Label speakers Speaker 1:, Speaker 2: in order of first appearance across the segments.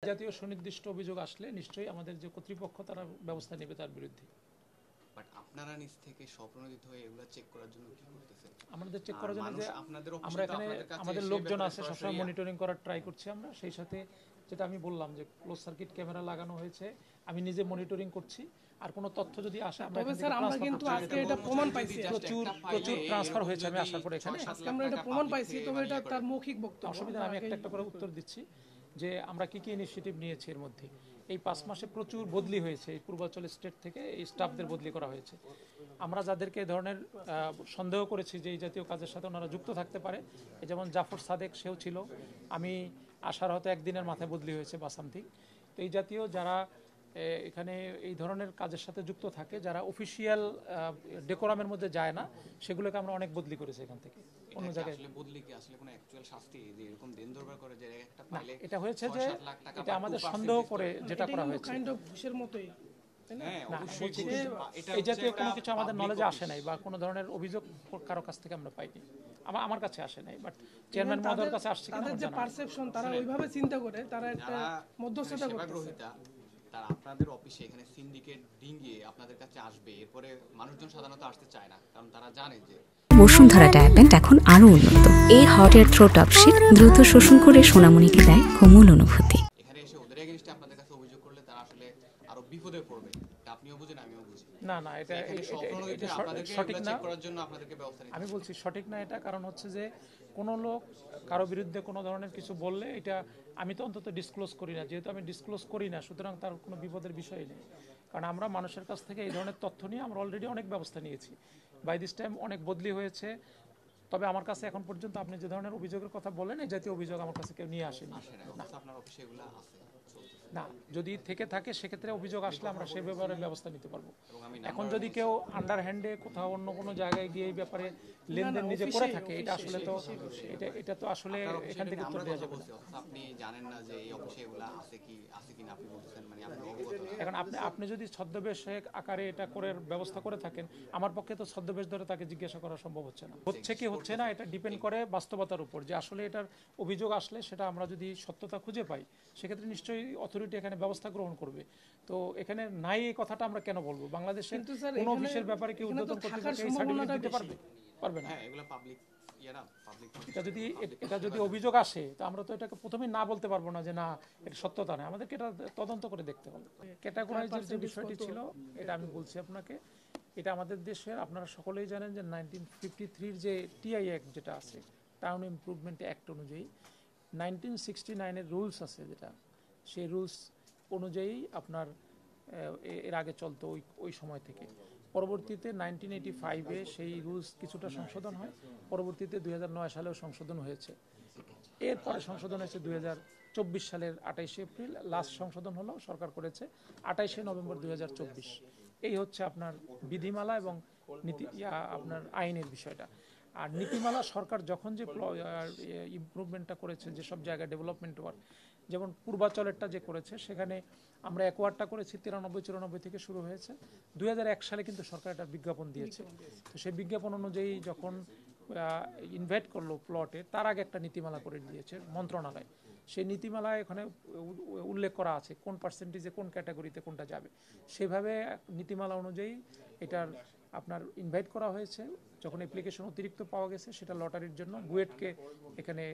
Speaker 1: জাতীয় সুনির্দিষ্ট অভিযোগ আসলে নিশ্চয়ই আমাদের যে কর্তৃপক্ষ তারা ব্যবস্থা নেবে তার বিরুদ্ধে।
Speaker 2: বাট আপনারা নিজ থেকে স্বপ্রণোদিত হয়ে এগুলো চেক করার জন্য কি করতেছেন?
Speaker 1: আমাদের চেক করার জন্য যে
Speaker 2: আপনাদের
Speaker 1: আমরা এখানে আমাদের লোকজন আছে, সবসময়
Speaker 2: সরাসরি
Speaker 1: মনিটরিং করার ট্রাই করছি আমরা। সেই সাথে যেটা আমি বললাম যে ক্লোজ সার্কিট ক্যামেরা লাগানো হয়েছে, আমি নিজে মনিটরিং করছি। আর কোনো তথ্য যদি আসে আমরা
Speaker 3: তবে স্যার আমরা কিন্তু আজকে এটা প্রমাণ পাইছি,
Speaker 1: প্রচুর ট্রান্সফার হয়েছে আমি আসার পরে এখানে
Speaker 3: আজকে আমরা এটা প্রমাণ পাইছি। তবে এটা তার মৌখিক বক্তব্য,
Speaker 1: অসুবিধা আমি একটা একটা করে উত্তর দিচ্ছি যে আমরা কি কি ইনিশিয়েটিভ নিয়েছি। এর মধ্যে এই 5 মাসে প্রচুর বদলি হয়েছে, এই পূর্বাঞ্চল স্টেট থেকে এই স্টাফদের বদলি করা হয়েছে। আমরা যাদেরকে এই ধরনের সন্দেহ করেছি যে এই জাতীয় কাজের সাথে ওনারা যুক্ত থাকতে পারে, এই যেমন জাফর সাদেক, সেও ছিল, আমি আসার হয়তো একদিনের মাথায় বদলি হয়েছে বা সামথিং। তো এই জাতীয় যারা এখানে এই ধরনের কাজের সাথে যুক্ত থাকে, যারা অফিসিয়াল ডেকোরামের মধ্যে যায় না, সেগুলোকে আমরা অনেক বদলি করেছি এখান থেকে অন্য জায়গায়।
Speaker 2: আসলে বদলি কি আসলে কোনো অ্যাকচুয়াল শাস্তি যে এরকম দিন দরবার করে যে একটা পাইলে
Speaker 1: এটা হয়েছে যে এটা আমাদের সন্দেহ করে যেটা করা হয়েছে
Speaker 3: কাইন্ড অফ ঘুষের মতোই।
Speaker 1: এই জাতীয় কোনো কিছু আমাদের নলেজে আসে নাই বা কোনো ধরনের অভিযোগ কারো কাছ থেকে আমরা পাইনি, আমার কাছে আসে নাই। বাট চেয়ারম্যান মহোদয়ের কাছে আসছে কিনা
Speaker 3: তাদের যে পারসেপশন, তারা ওইভাবে চিন্তা করে, তারা একটা মধ্যস্থতা করতেছে।
Speaker 2: তারা আপনাদের অফিসে এখানে সিন্ডিকেট ডিঙ্গিয়ে আপনাদের কাছে আসবে, এরপরে মানুষজন সাধারণত আসতে চায় না, কারণ তারা জানে যে
Speaker 4: বসুন্ধরা ডায়াপেন্ট এখন আরো উন্নত। এই hot air through top sheet দ্রুত শোষণ করে সোনামণিকে দেয় কোমল অনুভূতি।
Speaker 2: এখানে এসে ওদের এগেইনস্টে আপনাদের কাছে অভিযোগ করলে তারা আসলে আরো বিপদে পড়বে। আপনিও বুঝেন, আমিও বুঝি।
Speaker 1: না এটা সঠিক না,
Speaker 2: করার জন্য আপনাদেরকে ব্যবস্থা নিতে
Speaker 1: আমি বলছি সঠিক না এটা। কারণ হচ্ছে যে কোনো লোক কারো বিরুদ্ধে কোনো ধরনের কিছু বললে এটা আমি তো অন্তত ডিসক্লোজ করি না। যেহেতু আমি ডিসক্লোজ করি না, সুতরাং তার কোনো বিপদের বিষয় নেই। কারণ আমরা মানুষের কাছ থেকে এই ধরনের তথ্য নিয়ে আমরা অলরেডি অনেক ব্যবস্থা নিয়েছি। বাই দিস টাইম অনেক বদলি হয়েছে। তবে আমার কাছে এখন পর্যন্ত আপনি যে ধরনের অভিযোগের কথা বলেন, এই জাতীয় অভিযোগ আমার কাছে কেউ নিয়ে আসেনি।
Speaker 2: আপনার অফিসে এগুলো আছে
Speaker 1: না, যদি থেকে থাকে সেক্ষেত্রে অভিযোগ আসলে আমরা সে ব্যাপারে ব্যবস্থা নিতে পারবো। এখন যদি কেউ আন্ডার হ্যান্ডে কোথাও অন্য কোনো জায়গায় গিয়ে এই ব্যাপারে লেনদেন নিজে করে থাকে, এটা আসলে তো এটা তো আসলে এখান থেকে উত্তর দেওয়া যাবে না।
Speaker 2: আপনি জানেন না যে এই অফিসে এগুলো আছে কি না, আপনি বলতেছেন মানে আপনি অবগত না।
Speaker 1: এখন আপনি যদি ছদ্মবেশ আকারে এটা করে ব্যবস্থা করে থাকেন, আমার পক্ষে তো ছদ্মবেশ ধরে তাকে জিজ্ঞাসা করা সম্ভব হচ্ছে না। হচ্ছে কি হচ্ছে না এটা ডিপেন্ড করে বাস্তবতার উপর, যে আসলে এটার অভিযোগ আসলে সেটা আমরা যদি সত্যতা খুঁজে পাই, সেক্ষেত্রে নিশ্চয়ই অথরিটি এখানে ব্যবস্থা গ্রহণ করবে। তো এখানে নাই এই কথাটা আমরা কেন বলবো? বাংলাদেশের কোন অফিসের ব্যাপারে কি উদ্বোধন করতে পারবে না?
Speaker 2: এগুলো পাবলিক
Speaker 1: এটা যদি অভিযোগ আসে, তো আমরা তো এটাকে প্রথমেই না বলতে পারবো না যে না এটা সত্যতা নয়। আমাদেরকে এটা তদন্ত করে দেখতে হবে। ক্যাটাগরাইজের যে বিষয়টি ছিল, এটা আমি বলছি আপনাকে, এটা আমাদের দেশের আপনারা সকলেই জানেন যে 1953 যে টিআই অ্যাক্ট যেটা আছে, টাউন ইমপ্রুভমেন্ট অ্যাক্ট অনুযায়ী 1969-এর রুলস আছে, যেটা সেই রুলস অনুযায়ী আপনার এর আগে চলতো ওই সময় থেকে। পরবর্তীতে 1985-এ সেই রুলস কিছুটা সংশোধন হয়। পরবর্তীতে 2009 সালেও সংশোধন হয়েছে। এরপরে সংশোধন হয়েছে 2024 সালের 28শে এপ্রিল, লাস্ট সংশোধন হলো, সরকার করেছে 28শে নভেম্বর 2024। এই হচ্ছে আপনার বিধিমালা এবং আপনার আইনের বিষয়টা। আর নীতিমালা সরকার যখন যে ইমপ্রুভমেন্টটা করেছে, যেসব জায়গায় ডেভেলপমেন্ট ওয়ার্ক, যেমন পূর্বাচলেরটা যে করেছে, সেখানে আমরা অ্যাকোয়ার্ডটা করেছি 93-94 থেকে শুরু হয়েছে। 2001 সালে কিন্তু সরকার একটা বিজ্ঞাপন দিয়েছে। তো সেই বিজ্ঞাপন অনুযায়ী যখন ইনভাইট করলো প্লটে, তার আগে একটা নীতিমালা করে দিয়েছে মন্ত্রণালয়। সেই নীতিমালায় এখানে উল্লেখ করা আছে কোন পার্সেন্টেজে কোন ক্যাটাগরিতে কোনটা যাবে। সেভাবে নীতিমালা অনুযায়ী এটার আপনার ইনভাইট করা হয়েছে। যখন অ্যাপ্লিকেশন অতিরিক্ত পাওয়া গেছে, সেটা লটারির জন্য বুয়েটকে এখানে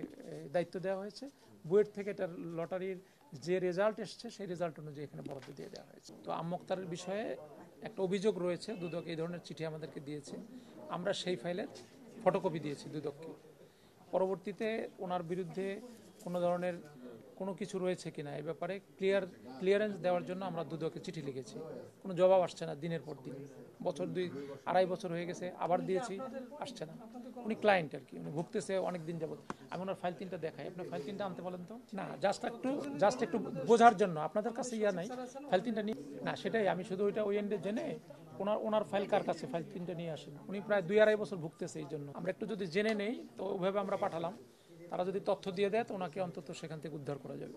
Speaker 1: দায়িত্ব দেওয়া হয়েছে। বুয়েট থেকে এটার লটারির যে রেজাল্ট এসছে, সেই রেজাল্ট অনুযায়ী এখানে বরাদ্দ দিয়ে দেওয়া হয়েছে। তো আমোক্তারের বিষয়ে একটা অভিযোগ রয়েছে, দুদক এই ধরনের চিঠি আমাদেরকে দিয়েছে, আমরা সেই ফাইলের ফটোকপি দিয়েছি দুদককে। পরবর্তীতে ওনার বিরুদ্ধে কোনো ধরনের কোনো কিছু রয়েছে কিনা এই ব্যাপারে ক্লিয়ারেন্স দেওয়ার জন্য আমরা দুদকে চিঠি লিখেছি। কোনো জবাব আসছে না দিনের পর দিন, বছর 2-2.5 বছর হয়ে গেছে, আবার দিয়েছি, আসছে না। উনি ক্লায়েন্ট আর কি, উনি ভুগতেছে অনেক দিন যাবত। আমি ওনার ফাইল 3টা দেখাই, আপনার ফাইল 3টা আনতে বলেন তো। না, জাস্ট একটু বোঝার জন্য, আপনাদের কাছে নাই, ফাইল 3টা নিয়ে না, সেটাই আমি শুধু ওই এন্ডে জেনে ওনার ফাইল কার কাছে, ফাইল 3টা নিয়ে আসেন। উনি প্রায় 2-2.5 বছর ভুগতেছে, এই জন্য আমরা একটু যদি জেনে নেই, তো ওইভাবে আমরা পাঠালাম। তারা যদি তথ্য দিয়ে দেয়, তো ওনাকে অন্তত সেখান থেকে উদ্ধার করা যাবে।